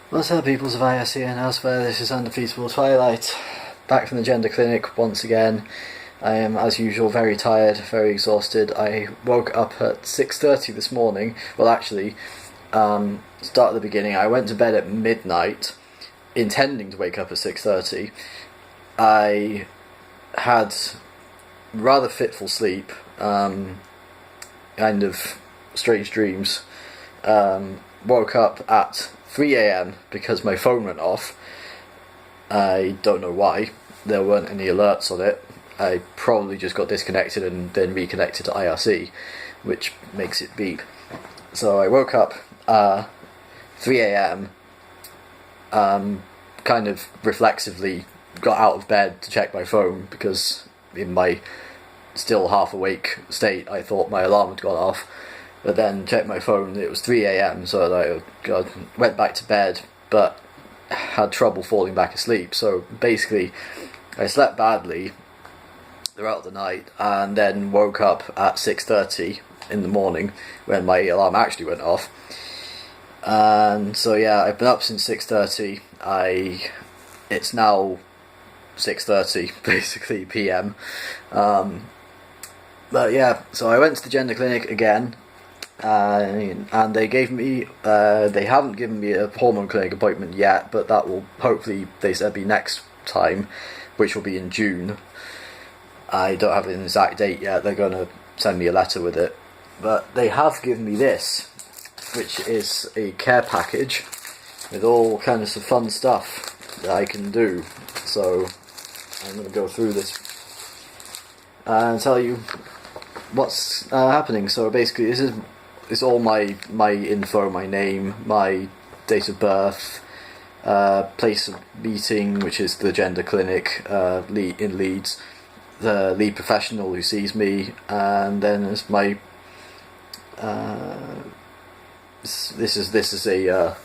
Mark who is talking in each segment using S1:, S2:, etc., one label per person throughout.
S1: What's up, peoples of ISC and elsewhere? This is Undefeatable Twilight, back from the gender clinic once again. I am, as usual, very tired, very exhausted. I woke up at 6:30 this morning. Well, actually, start at the beginning. I went to bed at midnight, intending to wake up at 6:30. I had rather fitful sleep, kind of strange dreams. Woke up at 3 a.m. because my phone went off. I don't know why. There weren't any alerts on it. I probably just got disconnected and then reconnected to IRC, which makes it beep. So I woke up 3 a.m. Kind of reflexively got out of bed to check my phone because in my still half awake state I thought my alarm had gone off. But then checked my phone, it was 3 a.m, so I went back to bed, but had trouble falling back asleep. So basically, I slept badly throughout the night, and then woke up at 6:30 in the morning, when my alarm actually went off. And so yeah, I've been up since 6:30, it's now 6:30, basically, PM. But yeah, so I went to the gender clinic again, and they gave me, they haven't given me a hormone clinic appointment yet, but that will hopefully, they said, be next time, which will be in June. I don't have an exact date yet. They're going to send me a letter with it, but they have given me this, which is a care package with all kinds of fun stuff that I can do. So I'm going to go through this and tell you what's happening. So basically, this is all my info, my name, my date of birth, place of meeting, which is the gender clinic in Leeds, the lead professional who sees me, and then there's my this is a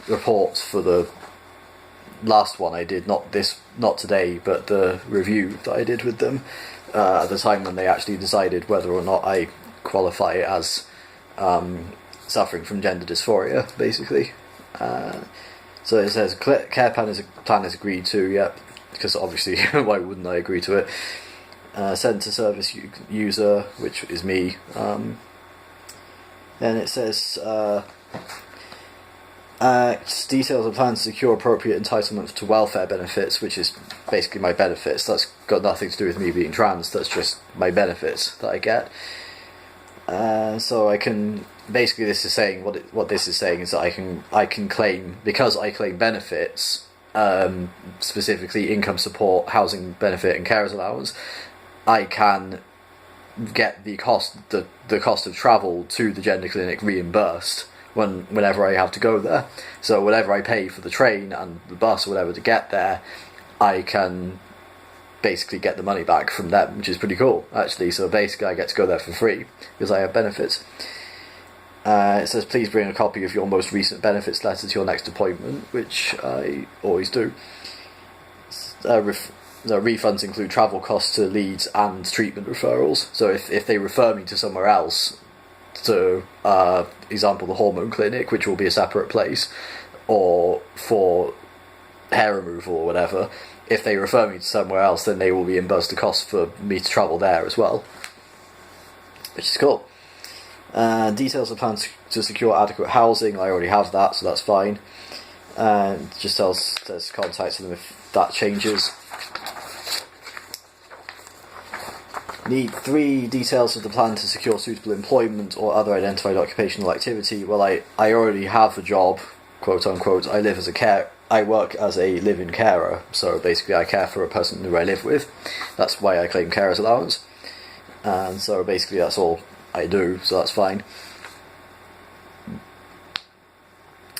S1: report for the last one I did, not today, but the review that I did with them at the time when they actually decided whether or not I qualify as suffering from gender dysphoria, basically. So it says care plan is agreed to, yep, because obviously why wouldn't I agree to it? Centre service user, which is me. Then it says details of plan to secure appropriate entitlements to welfare benefits, which is basically my benefits. That's got nothing to do with me being trans, that's just my benefits that I get. So I can, basically this is saying, what this is saying is that I can claim, because I claim benefits, specifically income support, housing benefit and carers allowance, I can get the cost of travel to the gender clinic reimbursed whenever I have to go there. So whatever I pay for the train and the bus or whatever to get there, I can basically get the money back from them, which is pretty cool, actually. So basically I get to go there for free because I have benefits. It says please bring a copy of your most recent benefits letter to your next appointment, which I always do. The refunds include travel costs to Leeds and treatment referrals. So if they refer me to somewhere else, to example the hormone clinic, which will be a separate place, or for hair removal or whatever, if they refer me to somewhere else, then they will reimburse the cost for me to travel there as well, which is cool. Details of plans to secure adequate housing, I already have that, so that's fine. And just says contact them if that changes. Need 3 details of the plan to secure suitable employment or other identified occupational activity. Well, I already have a job, quote unquote. I work as a live-in carer, so basically I care for a person who I live with. That's why I claim carers allowance. And so basically that's all I do, so that's fine.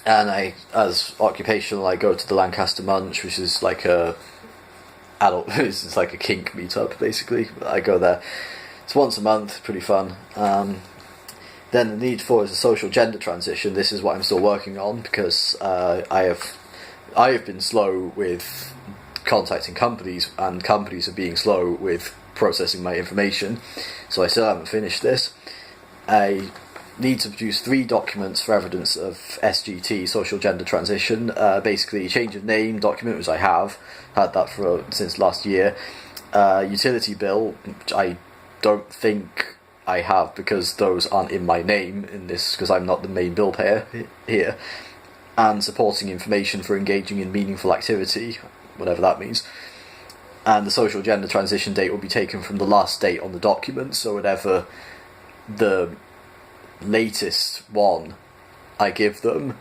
S1: And as occupational, I go to the Lancaster Munch, which is like a it's like a kink meetup, basically. I go there. It's once a month, pretty fun. Then the need for is a social gender transition. This is what I'm still working on, because I have been slow with contacting companies, and companies are being slow with processing my information, so I still haven't finished this. I need to produce 3 documents for evidence of SGT, social gender transition. Basically, change of name document, which I have had that since last year. Utility bill, which I don't think I have because those aren't in my name in this, because I'm not the main bill payer here. And supporting information for engaging in meaningful activity, whatever that means. And the social gender transition date will be taken from the last date on the document, so whatever the latest one I give them,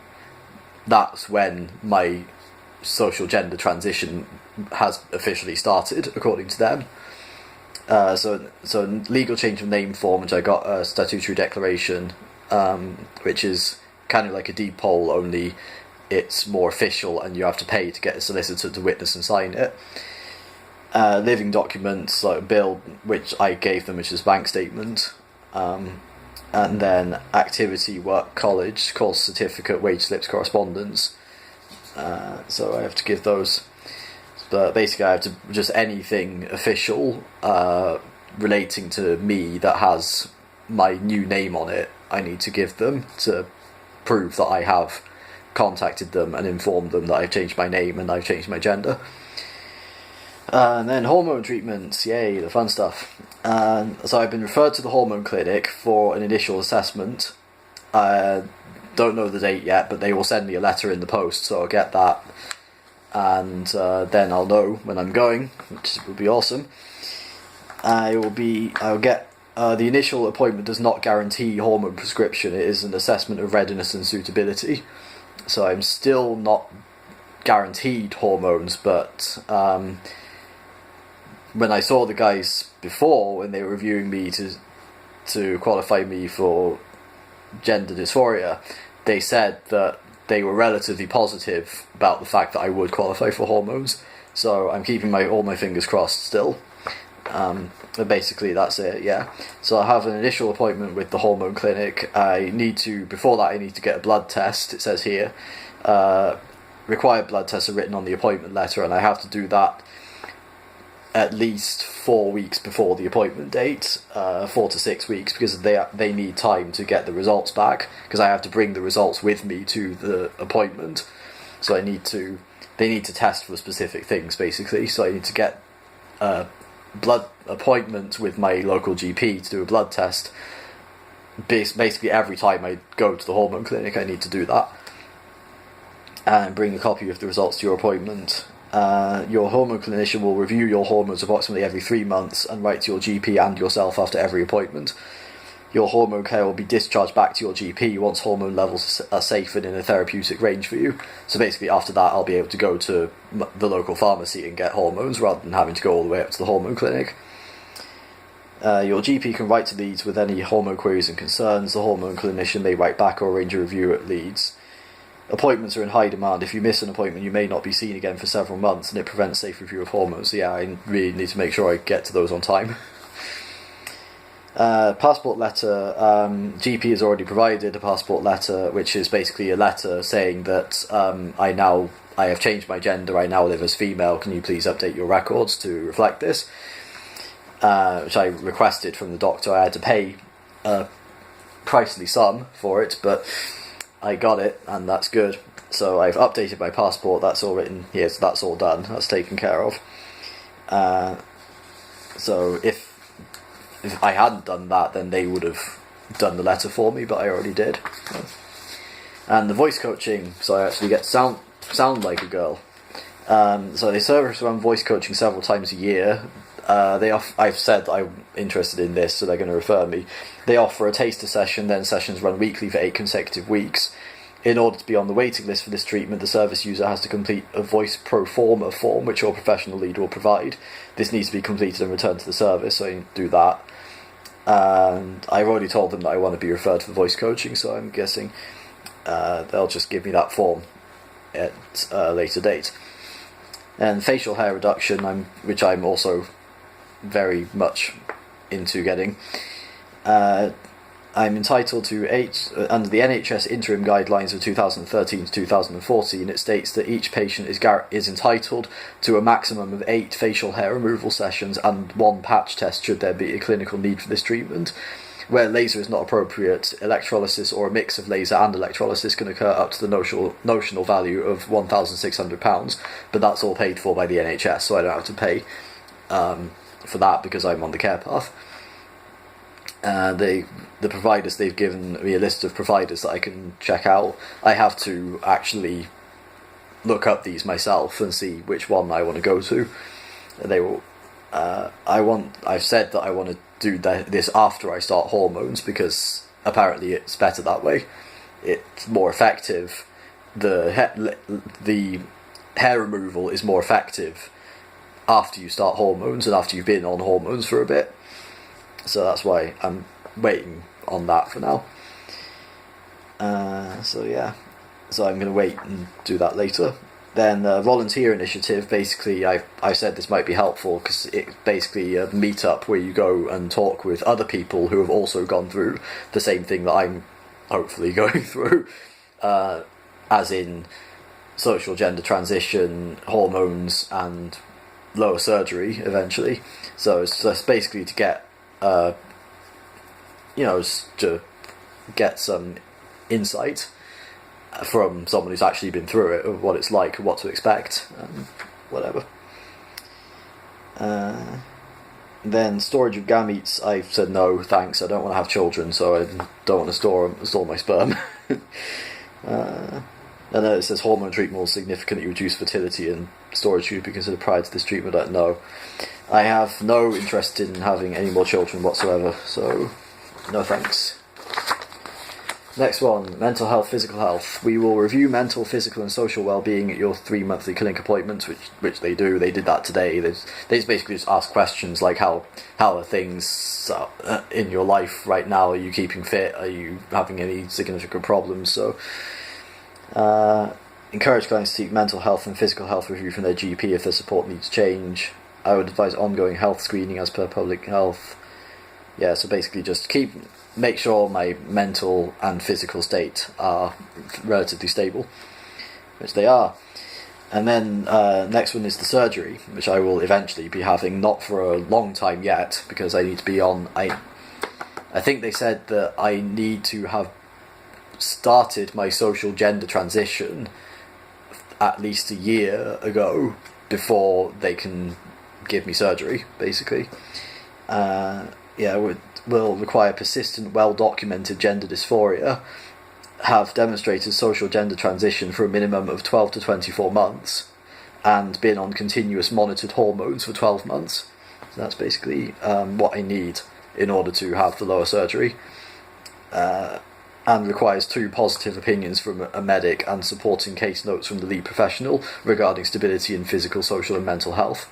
S1: that's when my social gender transition has officially started, according to them. So legal change of name form, which I got a statutory declaration, which is kind of like a deed poll, only it's more official and you have to pay to get a solicitor to witness and sign it. Living documents, like a bill, which I gave them, which is bank statement. And then activity, work, college, course certificate, wage slips, correspondence. So I have to give those. But basically I have to, just anything official relating to me that has my new name on it, I need to give them to prove that I have contacted them and informed them that I've changed my name and I've changed my gender. And then hormone treatments, yay, the fun stuff. So I've been referred to the hormone clinic for an initial assessment. I don't know the date yet, but they will send me a letter in the post, so I'll get that. And then I'll know when I'm going, which will be awesome. I'll get the initial appointment does not guarantee hormone prescription. It is an assessment of readiness and suitability. So I'm still not guaranteed hormones, but when I saw the guys before, when they were reviewing me to qualify me for gender dysphoria, they said that they were relatively positive about the fact that I would qualify for hormones. So I'm keeping all my fingers crossed still. But basically that's it, yeah. So I have an initial appointment with the hormone clinic. Before that I need to get a blood test, it says here. Required blood tests are written on the appointment letter, and I have to do that at least 4 weeks before the appointment date, 4 to 6 weeks, because they need time to get the results back, because I have to bring the results with me to the appointment. So they need to test for specific things, basically. So I need to get a blood appointment with my local GP to do a blood test. Basically every time I go to the hormone clinic I need to do that, and bring a copy of the results to your appointment. Your hormone clinician will review your hormones approximately every 3 months and write to your GP and yourself after every appointment. Your hormone care will be discharged back to your GP once hormone levels are safe and in a therapeutic range for you. So basically after that I'll be able to go to the local pharmacy and get hormones rather than having to go all the way up to the hormone clinic. Your GP can write to Leeds with any hormone queries and concerns. The hormone clinician may write back or arrange a review at Leeds. Appointments are in high demand. If you miss an appointment, you may not be seen again for several months, and it prevents safe review of hormones. So yeah, I really need to make sure I get to those on time. Passport letter. GP has already provided a passport letter, which is basically a letter saying that I have changed my gender. I now live as female. Can you please update your records to reflect this? Which I requested from the doctor. I had to pay a pricely sum for it, but I got it, and that's good. So I've updated my passport. That's all written here. So that's all done. That's taken care of. So if I hadn't done that, then they would have done the letter for me, but I already did. And the voice coaching, so I actually get sound like a girl. So they service run voice coaching several times a year. I've said that I'm interested in this, so they're going to refer me. They offer a taster session, then sessions run weekly for 8 consecutive weeks. In order to be on the waiting list for this treatment, the service user has to complete a voice pro forma form, which your professional lead will provide. This needs to be completed and returned to the service, so you do that. And I've already told them that I want to be referred for voice coaching, so I'm guessing they'll just give me that form at a later date. And facial hair reduction, which I'm also very much into getting. I'm entitled to under the NHS interim guidelines of 2013 to 2014. It states that each patient is entitled to a maximum of 8 facial hair removal sessions and 1 patch test should there be a clinical need for this treatment. where laser is not appropriate, electrolysis or a mix of laser and electrolysis can occur up to the notional value of £1,600, but that's all paid for by the NHS, so I don't have to pay for that because I'm on the care path. The providers, they've given me a list of providers that I can check out. I have to actually look up these myself and see which one I want to go to. They will. I've said that I want to do this after I start hormones because apparently it's better that way. It's more effective. The hair removal is more effective after you start hormones and after you've been on hormones for a bit. So that's why I'm waiting on that for now. So I'm going to wait and do that later. Then volunteer initiative, basically I said this might be helpful because it's basically a meetup where you go and talk with other people who have also gone through the same thing that I'm hopefully going through, as in social gender transition, hormones and lower surgery eventually. So it's just basically to get to get some insight from someone who's actually been through it, of what it's like, what to expect, whatever. Then storage of gametes, I said no thanks, I don't want to have children, so I don't want to store my sperm. And then it says hormone treatment will significantly reduce fertility, and storage should be considered prior to this treatment. No, I have no interest in having any more children whatsoever, so no thanks. Next one, mental health, physical health. We will review mental, physical and social well-being at your 3 monthly clinic appointments, which they do. They did that today. They basically just ask questions like how are things in your life right now? Are you keeping fit? Are you having any significant problems? So encourage clients to seek mental health and physical health review from their GP if their support needs change. I would advise ongoing health screening as per public health. Yeah, so basically just make sure my mental and physical state are relatively stable, which they are. And then next one is the surgery, which I will eventually be having, not for a long time yet, because I need to be on... I think they said that I need to have started my social gender transition at least a year ago before they can give me surgery, basically. Will require persistent, well-documented gender dysphoria, have demonstrated social gender transition for a minimum of 12 to 24 months, and been on continuous monitored hormones for 12 months. So that's basically what I need in order to have the lower surgery. And requires 2 positive opinions from a medic and supporting case notes from the lead professional regarding stability in physical, social and mental health.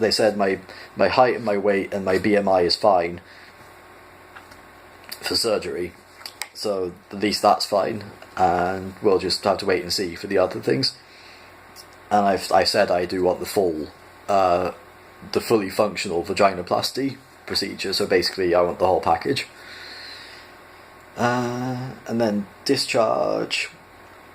S1: They said my height and my weight and my BMI is fine for surgery, so at least that's fine, and we'll just have to wait and see for the other things. And I said I do want the fully functional vaginoplasty procedure, so basically I want the whole package. And then discharge.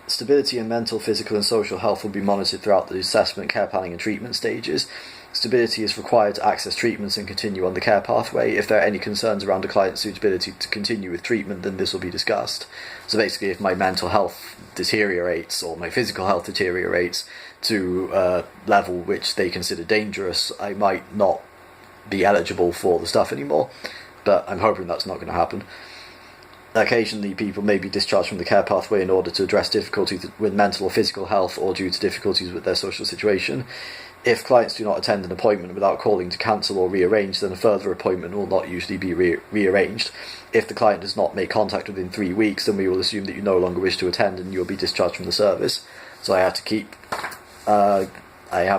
S1: Stability in mental, physical and social health will be monitored throughout the assessment, care planning and treatment stages. Stability is required to access treatments and continue on the care pathway. If there are any concerns around a client's suitability to continue with treatment, then this will be discussed. So basically, if my mental health deteriorates or my physical health deteriorates to a level which they consider dangerous, I might not be eligible for the stuff anymore. But I'm hoping that's not going to happen. Occasionally, people may be discharged from the care pathway in order to address difficulties with mental or physical health or due to difficulties with their social situation. If clients do not attend an appointment without calling to cancel or rearrange, then a further appointment will not usually be rearranged. If the client does not make contact within 3 weeks, then we will assume that you no longer wish to attend and you will be discharged from the service. So I have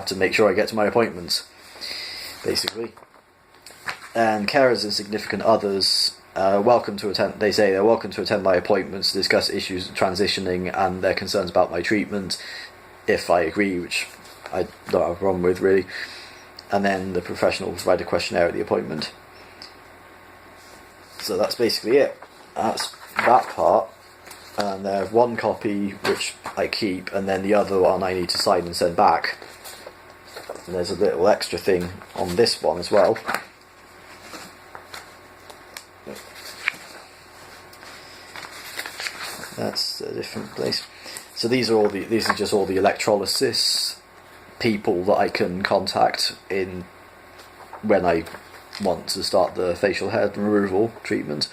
S1: to make sure I get to my appointments, basically. And carers and significant others... welcome to attend. They say they're welcome to attend my appointments to discuss issues of transitioning and their concerns about my treatment, if I agree, which I don't have a problem with really. And then the professional will provide a questionnaire at the appointment. So that's basically it. That's that part. And there's one copy which I keep, and then the other one I need to sign and send back. And there's a little extra thing on this one as well. That's a different place. So these are just all the electrolysis people that I can contact in when I want to start the facial hair removal treatment.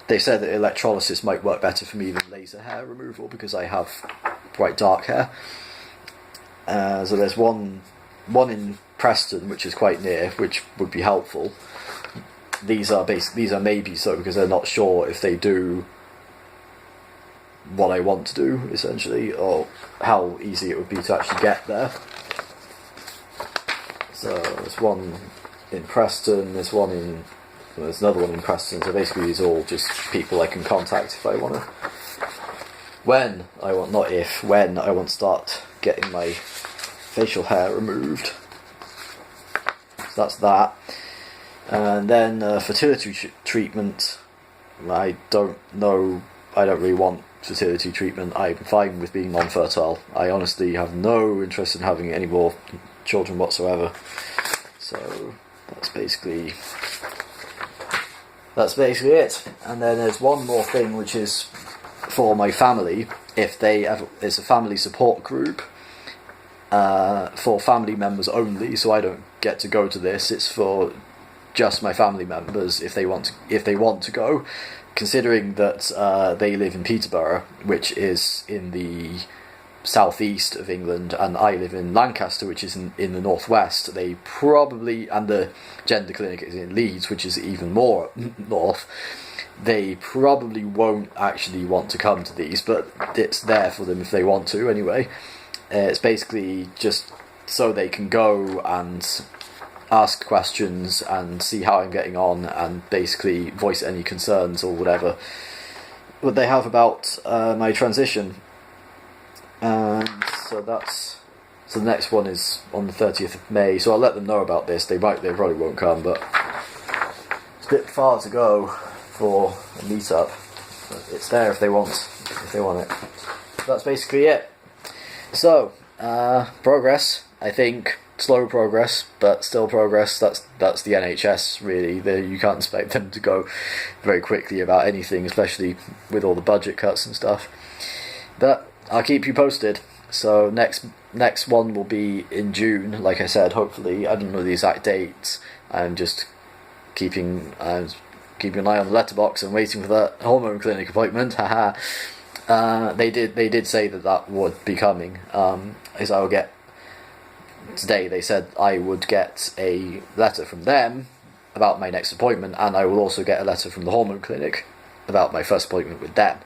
S1: They said that electrolysis might work better for me than laser hair removal because I have quite dark hair. So there's one in Preston, which is quite near, which would be helpful. These are maybe so because they're not sure if they do what I want to do, essentially, or how easy it would be to actually get there. So there's one in Preston, there's another one in Preston, so basically these are all just people I can contact if I want to. When I want to start getting my facial hair removed. So that's that. And then fertility treatment, I don't really want fertility treatment. I'm fine with being non-fertile. I honestly have no interest in having any more children whatsoever. So that's basically it. And then there's one more thing, which is for my family. It's a family support group for family members only. So I don't get to go to this. It's for just my family members if they want to go. Considering that they live in Peterborough, which is in the southeast of England, and I live in Lancaster, which is in the northwest, and the gender clinic is in Leeds, which is even more north, they probably won't actually want to come to these, but it's there for them if they want to anyway. It's basically just so they can go and ask questions and see how I'm getting on and basically voice any concerns or whatever what they have about my transition. And so the next one is on the 30th of May, so I'll let them know about this. They probably won't come, but it's a bit far to go for a meetup, but it's there if they want it. So that's basically it. So progress, I think. Slow progress, but still progress. That's the NHS, really. You can't expect them to go very quickly about anything, especially with all the budget cuts and stuff. But I'll keep you posted. So next one will be in June, like I said, hopefully. I don't know the exact dates. I'm just keeping an eye on the letterbox and waiting for that hormone clinic appointment. Haha. They did say that would be coming. As I will get today, they said I would get a letter from them about my next appointment, and I will also get a letter from the hormone clinic about my first appointment with them.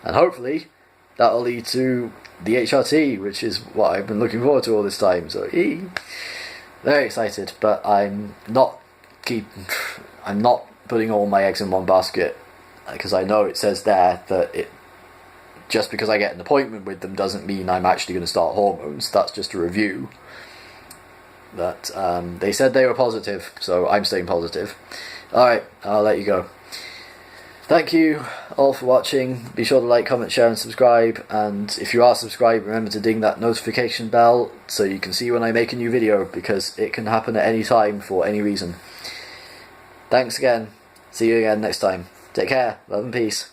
S1: And hopefully that'll lead to the HRT, which is what I've been looking forward to all this time. So very excited, but I'm not putting all my eggs in one basket, because I know it says there that just because I get an appointment with them doesn't mean I'm actually going to start hormones. That's just a review. But they said they were positive, so I'm staying positive. Alright, I'll let you go. Thank you all for watching. Be sure to like, comment, share and subscribe. And if you are subscribed, remember to ding that notification bell so you can see when I make a new video, because it can happen at any time for any reason. Thanks again. See you again next time. Take care. Love and peace.